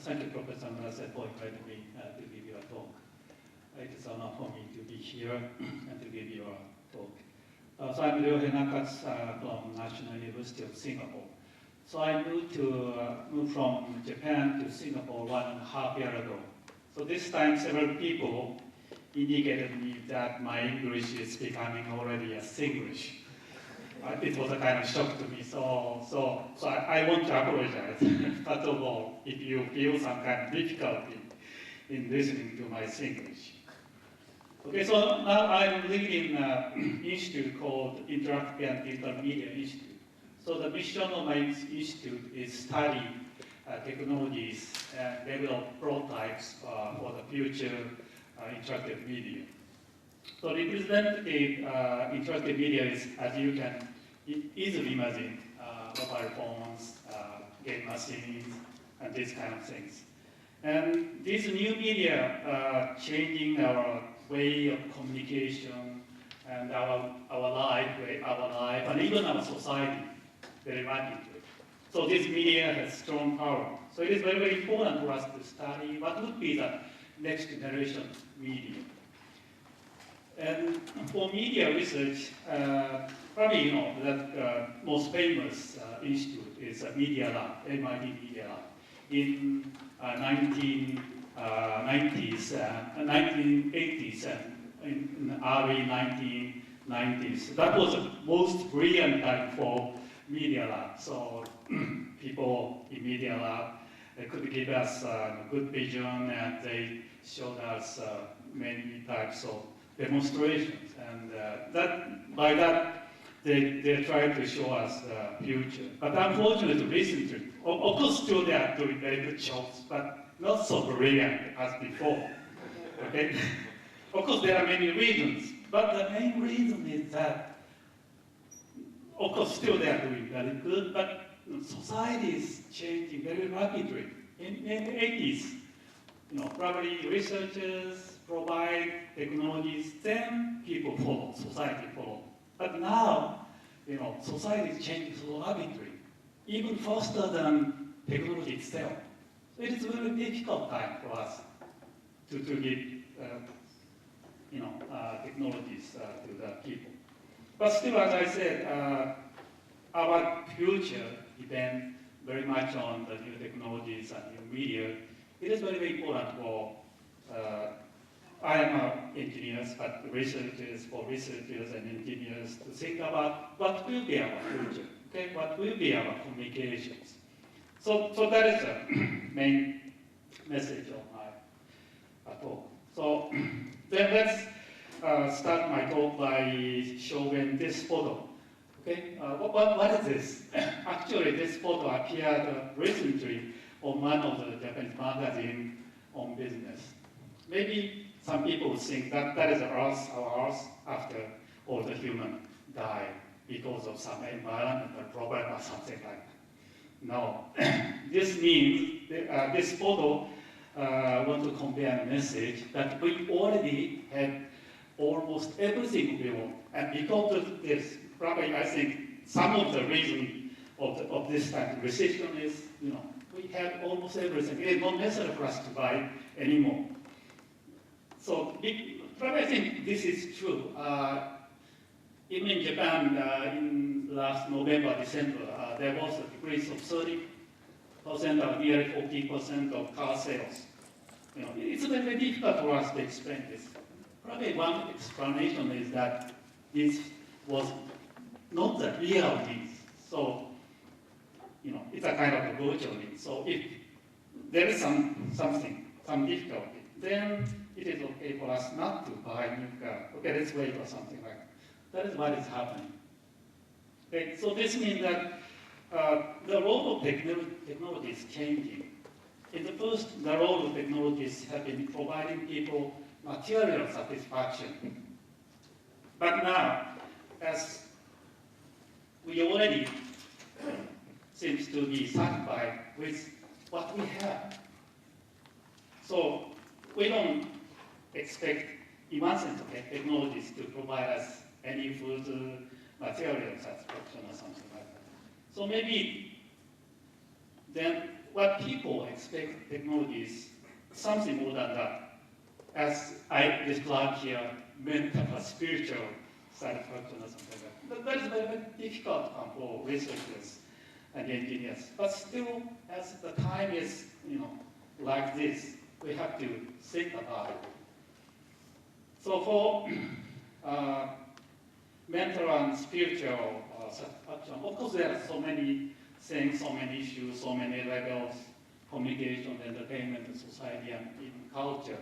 Thank you, Professor Murase, for inviting me to give you a talk. It is an honor for me to be here and to give you a talk. So I'm Ryohei Nakatsu from National University of Singapore. So I moved from Japan to Singapore 1.5 years ago. So this time several people indicated me that my English is becoming already a Singlish. It was a kind of shock to me, so I want to apologize, first of all, if you feel some kind of difficulty in listening to my Singlish. Okay, so now I'm living in an institute called Interactive and Digital Media Institute. So the mission of my institute is study technologies and develop prototypes for the future interactive media. So representative interactive media is, as you can easily imagine, mobile phones, game machines, and these kind of things. And these new media are changing our way of communication and our life, and even our society very rapidly. So this media has strong power. So it is very, very important for us to study what would be the next generation media. And for media research, probably you know that most famous institute is Media Lab, MIT Media Lab. In 1980s and in early 1990s. That was the most brilliant time for Media Lab. So people in Media Lab could give us good vision, and they showed us many types of demonstrations. And by that, they tried to show us the future. But unfortunately, recently, of course, still they are doing very good jobs, but not so brilliant as before. Okay? Of course, there are many reasons, but the main reason is that, of course, still they are doing very good, but society is changing very rapidly. In the 80s, you know, probably researchers provide technologies, then people follow, society follow. But now, you know, society is changing so rapidly, even faster than technology itself. So it is a very difficult time for us to give, you know, technologies to the people. But still, as I said, our future depends very much on the new technologies and new media. It is very, very important for, I am an engineer, but researchers and engineers to think about what will be our future, okay? What will be our communications. So that is the main message of my talk. So then let's start my talk by showing this photo. Okay, what is this? Actually, this photo appeared recently on one of the Japanese magazines on business. Maybe some people think that that is our Earth after all the humans died because of some environmental problem or something like that. No, this means this photo want to convey a message that we already have almost everything we want, and because of this, probably I think some of the reason of this type of recession is, you know, we have almost everything. It is not necessary for us to buy anymore. So probably I think this is true. Even in Japan, in last November, December, there was a decrease of 30% or nearly 40% of car sales. You know, it's very difficult for us to explain this. Probably one explanation is that this was not the real need. So, you know, it's a kind of a virtual need. So if there is some difficulty, then it is okay for us not to buy a new car. Okay, let's wait or something like that. That is what is happening. Okay, so this means that the role of technology is changing. In the first, the role of technologies have been providing people material satisfaction. But now, as we already seems to be satisfied with what we have. So we don't expect, in one sense, okay, technologies to provide us any further material satisfaction or something like that. So maybe then what people expect technology is something more than that. As I described here, mental or spiritual satisfaction or something like that. That is very, very difficult for researchers and engineers. But still, as the time is, like this, we have to think about it. So for mental and spiritual satisfaction, of course there are so many things, so many issues, so many levels, communication, entertainment, society, and even culture.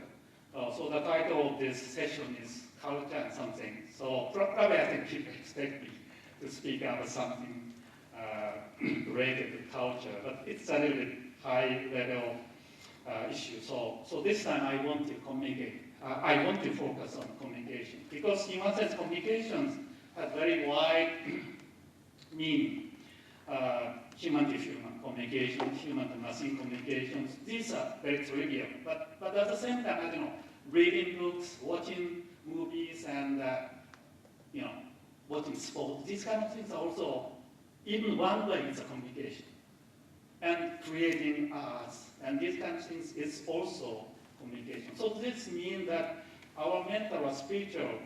So the title of this session is Culture and Something. So probably I think people expect me to speak about something related to culture, but it's a little bit high level issue. So this time I want to communicate. I want to focus on communication because in one sense communications have very wide meaning. Human to human communication, human to machine communications. These are very trivial, but at the same time, I don't know, reading books, watching movies, and watching sports. These kind of things are also, even one way, it's a communication. And creating arts, and these kind of things is also communication. So this means that our mental or spiritual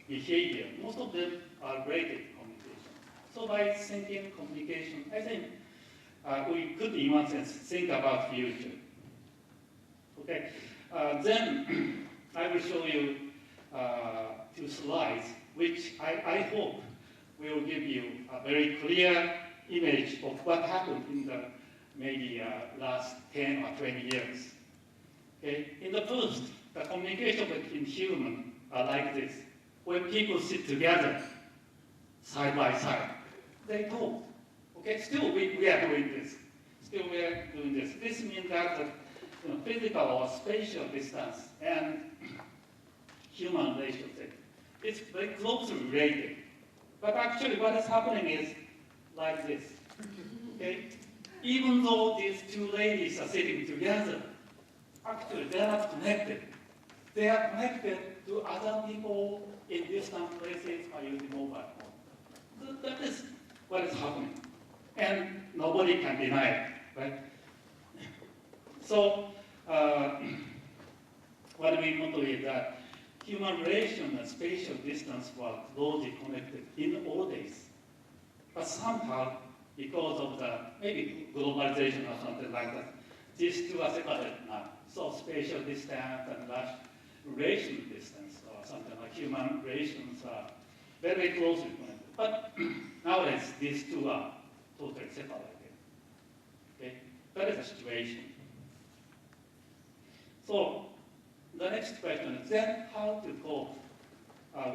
behavior, most of them are related to communication. So by thinking communication, I think we could, in one sense, think about future. Okay, then I will show you 2 slides, which I hope will give you a very clear image of what happened in the maybe last 10 or 20 years. Okay? In the first, the communication between humans are like this. When people sit together, side by side, they talk. Okay? Still, we are doing this. Still, we are doing this. This means that the physical or spatial distance and human relationship is very closely related. But actually, what is happening is like this. Okay? Even though these 2 ladies are sitting together, actually they are not connected. They are connected to other people in distant places by using mobile phone. That is what is happening. And nobody can deny it, right? So, what we want to is that human relation and spatial distance were closely connected in all days. But somehow, because of the maybe globalization or something like that, these 2 are separated now. So spatial distance and relation distance or something like human relations are very closely connected. But nowadays, these 2 are totally separated. Okay? That is the situation. So the next question is then how to cope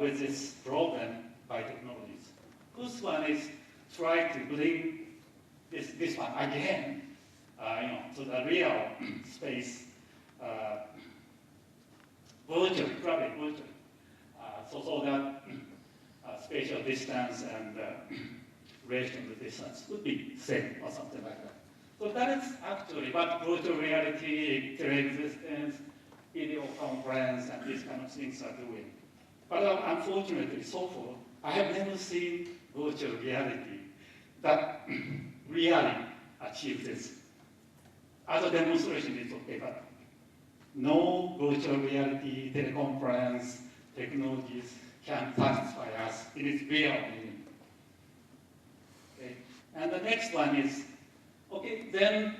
with this problem by technologies. First one is try to bring this one again, to the real space, virtually, probably virtually, so that spatial distance and relational distance would be same or something like that. So that is actually what virtual reality, teleexistence, video conference, and these kind of things are doing. But unfortunately, so far, I have never seen virtual reality that really achieves this. As a demonstration, it's okay, but no virtual reality, teleconference technologies can satisfy us in its real meaning. Okay? And the next one is, okay, then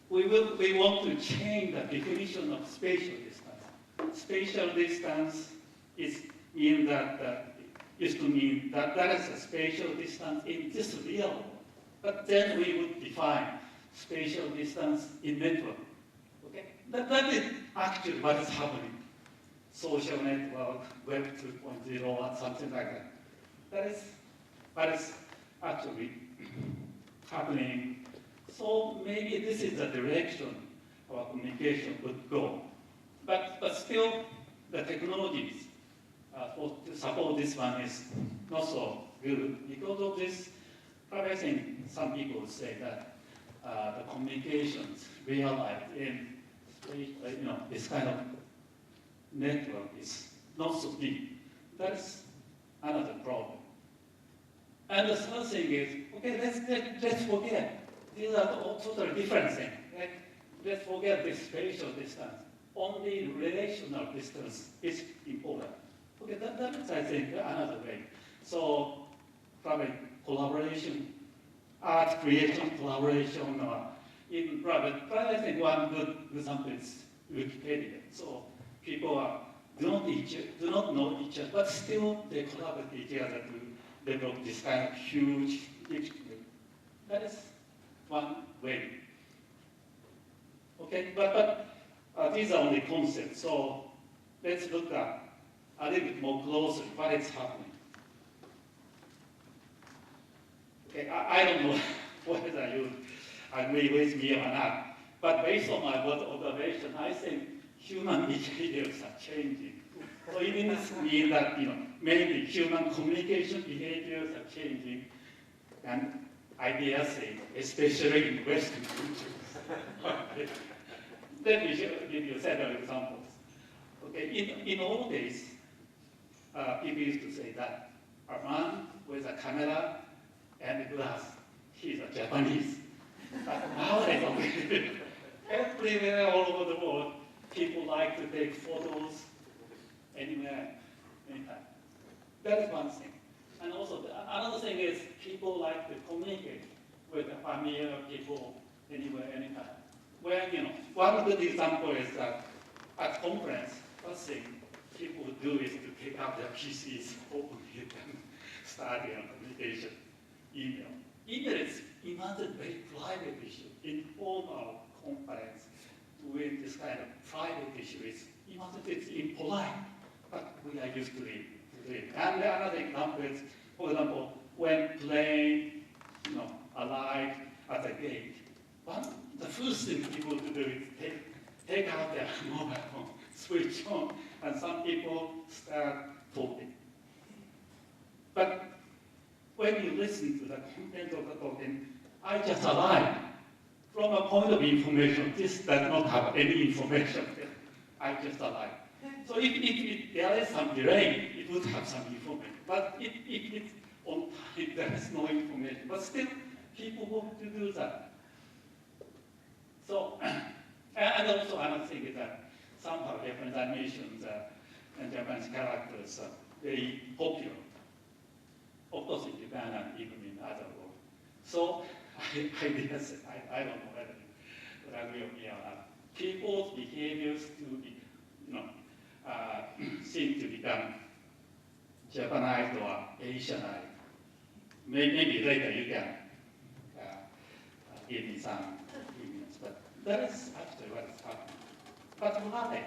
we want to change the definition of spatial distance. Spatial distance used to mean that there is a spatial distance in this real world. But then we would define spatial distance in network. Okay? That is actually what is happening. Social network, Web 2.0, or something like that. That is what is actually happening. So maybe this is the direction our communication would go. But still, the technologies to support this one is not so good because of this. Probably I think some people would say that the communications realized in this kind of network is not so deep. That's another problem. And the third thing is, okay, let's forget these are all totally different things. Like, let's forget this spatial distance. Only relational distance is important. Okay, that is, I think, another way. So, probably collaboration, art creation, collaboration, in private. I think one good example is Wikipedia. So people do not know each other, but still they collaborate with each other to develop this kind of huge dictionary. That is one way. Okay, but these are only concepts. So let's look at a little bit more closely what is happening. Okay, I don't know whether you agree with me or not, but based on my observation, I think human behaviors are changing. So it means that maybe human communication behaviors are changing, and I dare say, especially in Western countries. Let me give you several examples. Okay, in old days, people used to say that a man with a camera and glass, he's a Japanese. But nowadays, everywhere all over the world, people like to take photos anywhere, anytime. That is one thing. And also, another thing is people like to communicate with familiar people anywhere, anytime. When, one good example is that at conference, first thing people do is to pick up their PCs, open it, and start communication, email. Email is imagine very private issue. Informal conference doing this kind of private issue is imagine it's impolite, but we are used to it. And another example is, for example, when plane, arrive at the gate, the first thing people do is take out their mobile phone, switch on, and some people start talking. But when you listen to the content of the talking, I just arrived. From a point of information, this does not have any information. I just arrived. So if there is some delay, it would have some information. But if it's on time, there is no information. But still, people want to do that. So, and also another thing is that somehow Japanese animations and Japanese characters are very popular. Of course, in Japan and even in other world. So, I guess, I don't know whether you would agree with me or not. People's behaviors seem to become Japanized or Asianized. Maybe later you can give me some opinions, but that is actually what is happening. But why?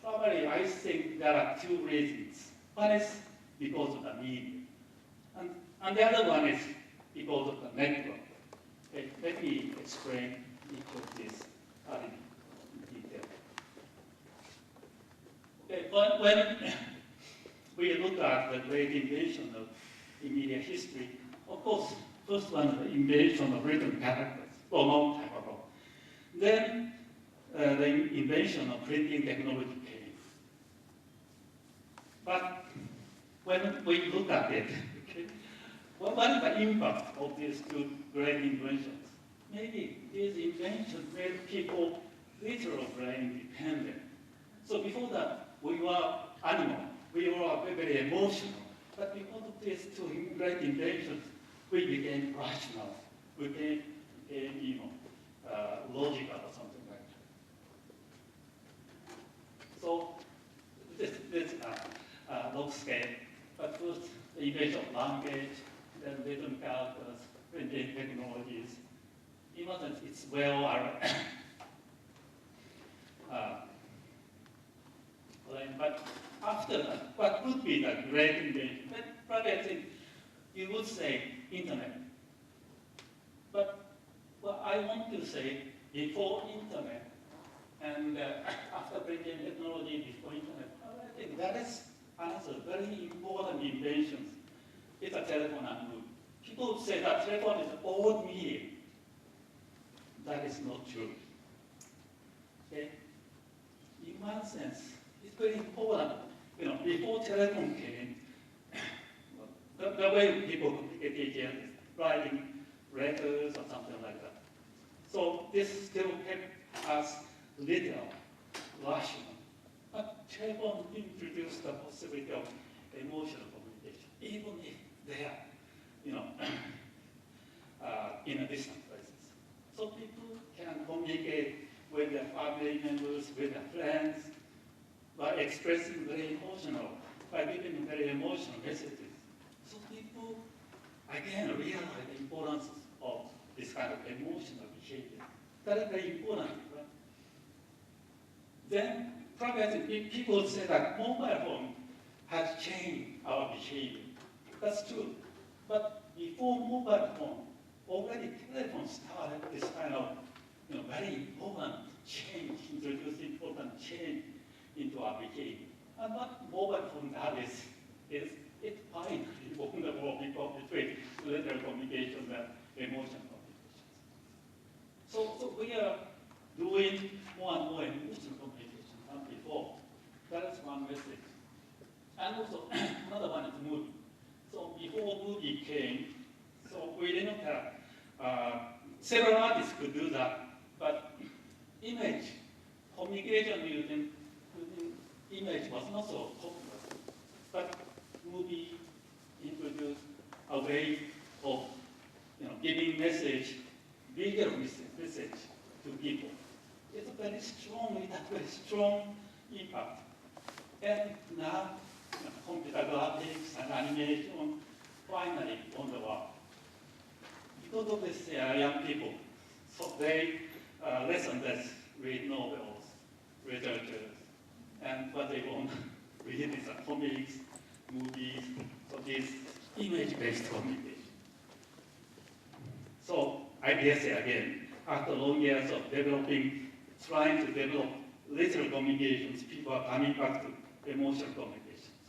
Probably I think there are two reasons. One is because of the media. And the other one is because of the network. Okay, let me explain each of these in detail. Okay, when we look at the great invention of media history, of course, first one, the invention of written characters, a long time ago. Then the invention of printing technology came. But when we look at it, okay, what is the impact of these two great inventions? Maybe these inventions made people literally independent. So before that, we were animal, we were very emotional. But because of these two great inventions, we became rational, we became logical or something like that. So this is a long scale. But first, the invention of language, then written characters, printing technologies. Imagine it's well but after that, what would be the great invention? Probably I think you would say internet. But what I want to say, before internet and after printing technology, before internet, I think that is another very important invention. It's a telephone and moon. People say that telephone is old medium. That is not true. Okay? In one sense, it's very important. Before telephone came, the way people communicate each other is writing letters or something like that. So this still kept us little rational. But Trayvon introduced the possibility of emotional communication, even if they are, in a distant places. So people can communicate with their family members, with their friends, by expressing very emotional, by giving very emotional messages. So people, again, realize the importance of this kind of emotional behavior. That is very important, right? Then, probably I think people say that mobile phone has changed our behavior. That's true. But before mobile phone, already telephone started this kind of very important change, introduced important change into our behavior. And what mobile phone does is it finally opened the world between literal communication and emotional communication. So we are doing more and more emotional communication than before. That is one message. And also another one is movie. So before movie came, so we didn't have, several artists could do that, but image, communication using image was not so popular. But movie introduced a way of giving message, visual message to people. It's a very strong impact. And now, computer graphics and animation finally on the world. Because of this, young people, so they less and less read novels, literatures, and what they want read is comics, movies, so this image-based communication. So I dare say again, after long years of trying to develop literal communications, people are coming back to emotional communications.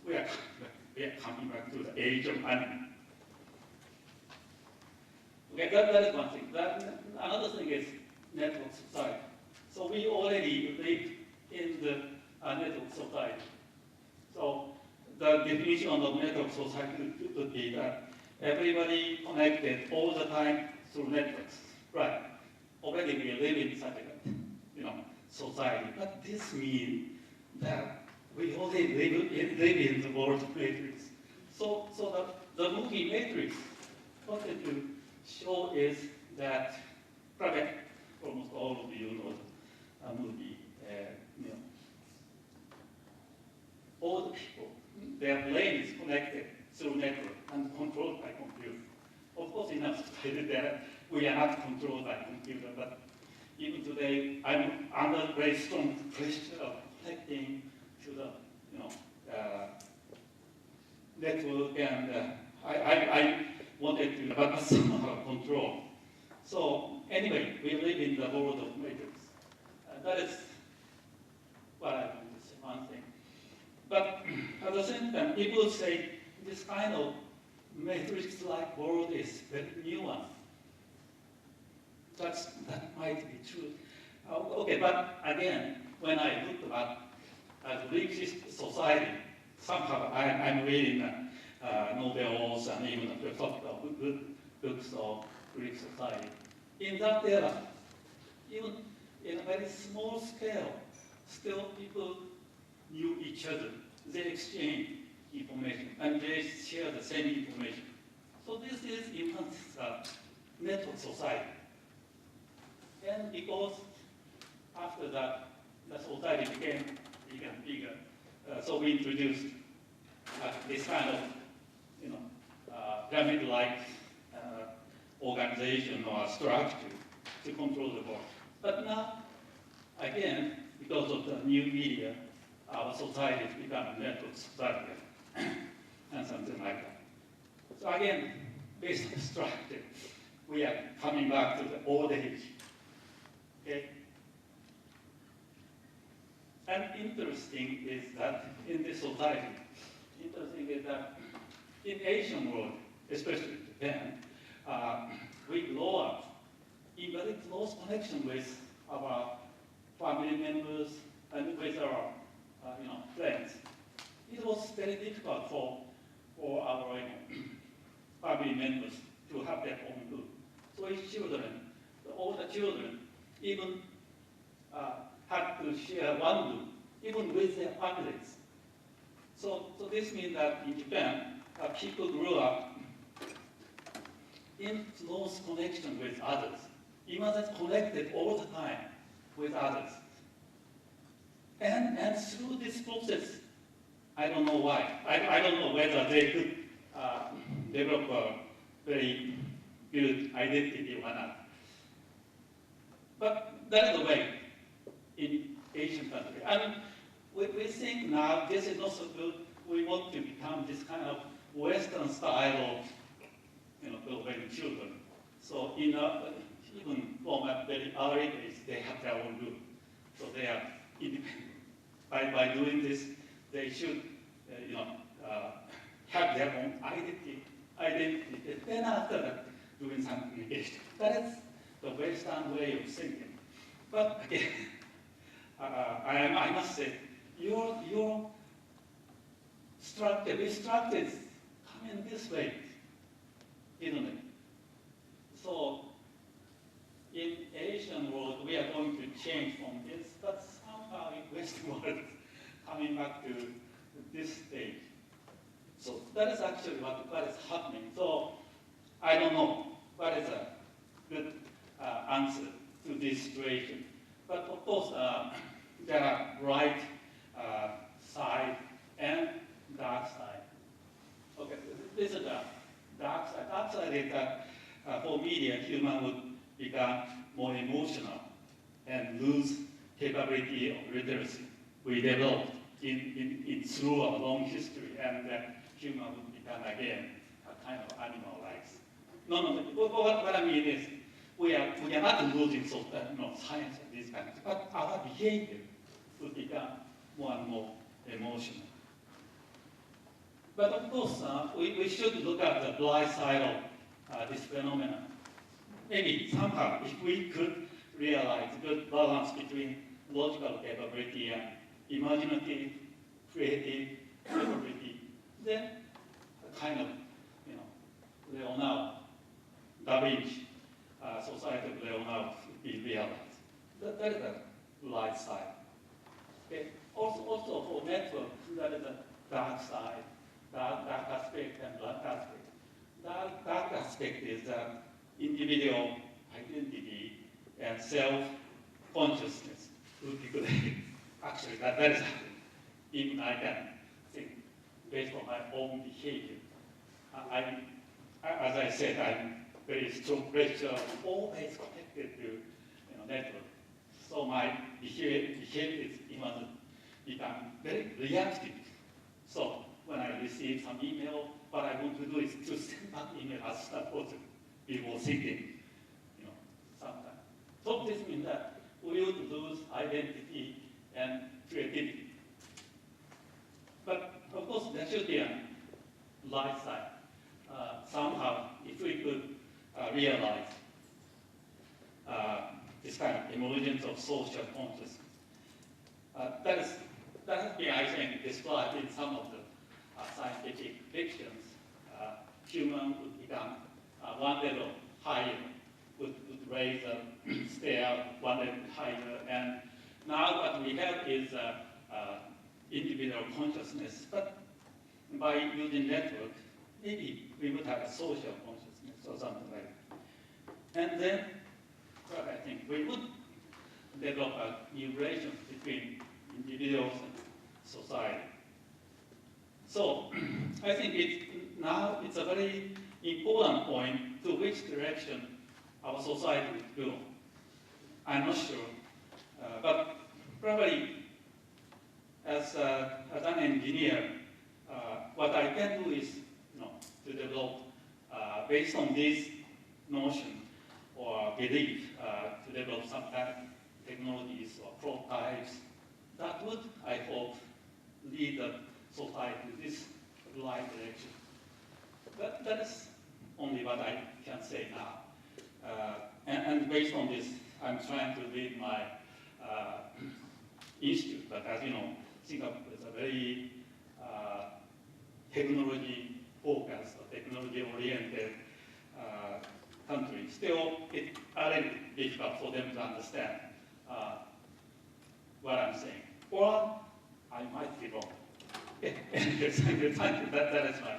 We are coming back to the age of anime. Okay, that is one thing. Another thing is network society. So we already live in the network society. So the definition of network society would be that everybody connected all the time through networks. Right. Already we live in such a society. But this means that we already live in the world of Matrix. So the movie Matrix wanted to show is that probably almost all of you know the movie. All the people, their brain is connected through network and controlled by computer. Of course, in our society, we are not controlled by computer, but even today, I'm under very strong pressure of connecting to the network, and I wanted to, but somehow control. So anyway, we live in the world of matrix. That is what I want to say, one thing. But at the same time, people say this kind of matrix-like world is very nuanced. That might be true. Okay, but again, when I look at Greek society, somehow I'm reading novels and even the philosophical books of Greek society. In that era, even in a very small scale, still people knew each other. They exchanged information and they share the same information. So this is in fact network society. And because after that, the society became bigger and bigger, so we introduced this kind of pyramid-like organization or structure to control the world. But now, again, because of the new media, our society has become a network society and something like that. So again, based on the structure, we are coming back to the old age. Okay? And interesting is that in this society, in Asian world, especially Japan, we grow up in very close connection with our family members and with our friends. It was very difficult for our family members to have their own group. Jewish children, all the children, even had to share one room, even with their families. So this means that in Japan, people grew up in close connection with others. Imagine connected all the time with others. And through this process, I don't know why. I don't know whether they could develop a very good identity or not. But that is the way in Asian countries. And we think now this is not so good. We want to become this kind of Western style of developing children. So even from a very early age, they have their own room. So they are independent. By doing this, they should have their own identity. Then after that, doing some communication. That is the Western way of thinking. But again, I must say, your structure, this structure is coming this way, isn't it? So in Asian world, we are going to change from this, but somehow in Western world, coming back to this stage. So that is actually what is happening. So I don't know what is a good answer to this situation. But of course, there are bright side and dark side. Okay, this is the dark side. Dark side is that for media, human would become more emotional and lose capability of literacy we developed through our long history, and human would become again a kind of animal-like. No. What I mean is, we are not losing science and these kinds, but our behavior would become more and more emotional. But of course, we should look at the blind side of this phenomenon. Maybe somehow, if we could realize good balance between logical capability and imaginative, creative capability, then a kind of, Leonardo, Da Vinci, society of Leonardo would be realized. That is the light side. Okay. Also for network, that is the dark side, dark aspect and light aspect. Dark aspect is individual identity and self-consciousness would be good. Actually, that is happening. Even I can think based on my own behavior. As I said, I'm very strong pressure, always connected to network. So my behavior is even become very reactive. So when I receive some email, what I want to do is to send that email as soon as possible before thinking, sometimes. So this means that we would lose identity and creativity. But of course, there should be a light side. Somehow, if we could realize this kind of emergence of social consciousness, that has been, I think, described in some of the scientific fictions. Human would become one level higher, would raise a stair one level higher, and now what we have is individual consciousness, but by using network, maybe we would have a social consciousness or something like that. And then, I think we would develop a new relation between individuals and society. So, I think now it's a very important point to which direction our society would go. I'm not sure, but probably as an engineer, what I can do is to develop, based on this notion or belief, to develop some kind of technologies or prototypes that would, I hope, lead the society to this right direction. That is only what I can say now. And based on this, I'm trying to lead my institute, but as you know, Singapore is a very technology-focused, technology-oriented country. Still, it's a little difficult for them to understand what I'm saying. Or I might be wrong. Anyway, thank you. That is my,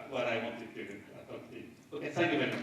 what I wanted to talk to you. Okay, thank you very much.